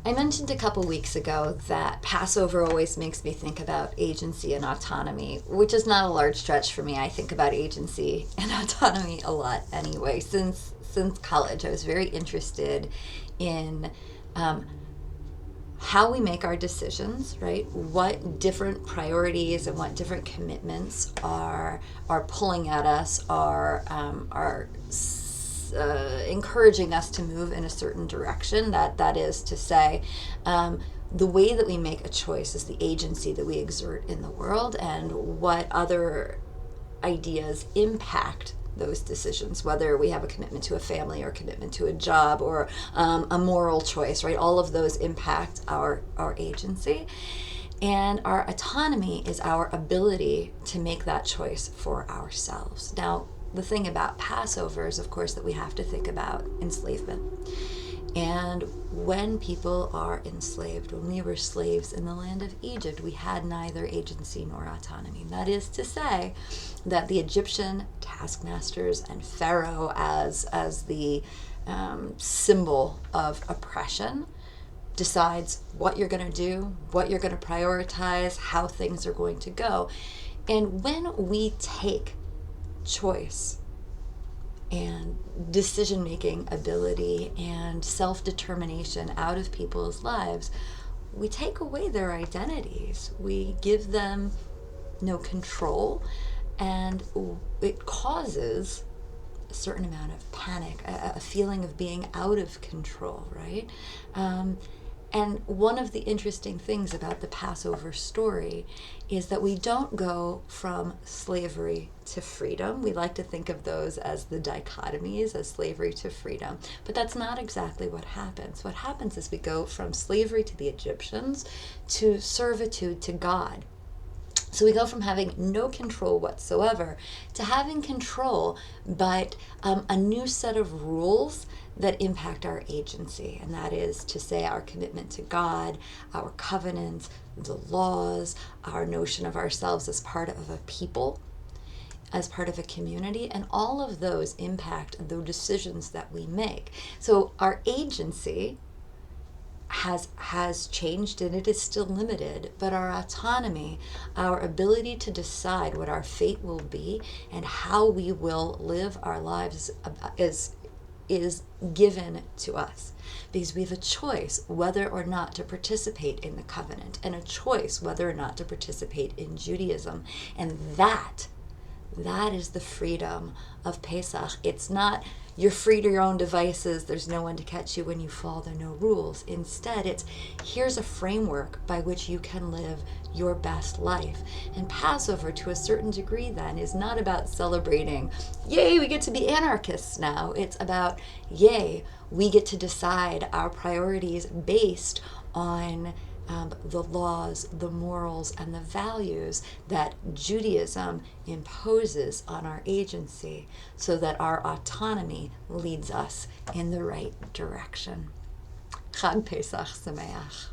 I mentioned a couple weeks ago that Passover always makes me think about agency and autonomy, which is not a large stretch for me. I think about agency and autonomy a lot anyway. Since college, I was very interested in um, how we make our decisions, right? What different priorities and what different commitments are pulling at us, are encouraging us to move in a certain direction. That is to say, the way that we make a choice is the agency that we exert in the world, and what other ideas impact those decisions, whether we have a commitment to a family or a commitment to a job or a moral choice, right? All of those impact our agency. And our autonomy is our ability to make that choice for ourselves. Now, the thing about Passover is, of course, that we have to think about enslavement. And when people are enslaved, when we were slaves in the land of Egypt, we had neither agency nor autonomy. That is to say that the Egyptian taskmasters and Pharaoh as the symbol of oppression decides what you're going to do, what you're going to prioritize, how things are going to go. And when we take choice and decision-making ability and self-determination out of people's lives, we take away their identities. We give them no control, and it causes a certain amount of panic, a feeling of being out of control, right? And one of the interesting things about the Passover story is that we don't go from slavery to freedom. We like to think of those as the dichotomies, as slavery to freedom. But that's not exactly what happens. What happens is we go from slavery to the Egyptians to servitude to God. So we go from having no control whatsoever to having control, but a new set of rules that impact our agency. And that is to say, our commitment to God, our covenants, the laws, our notion of ourselves as part of a people, as part of a community, and all of those impact the decisions that we make. So our agency has changed, and it is still limited, but our autonomy, our ability to decide what our fate will be and how we will live our lives is given to us, because we have a choice whether or not to participate in the covenant, and a choice whether or not to participate in Judaism. And that is the freedom of Pesach. It's not you're free to your own devices, there's no one to catch you when you fall, there are no rules. Instead, it's here's a framework by which you can live your best life. And Passover, to a certain degree then, is not about celebrating, yay, we get to be anarchists now. It's about, yay, we get to decide our priorities based on the laws, the morals, and the values that Judaism imposes on our agency, so that our autonomy leads us in the right direction. Chag Pesach Sameach.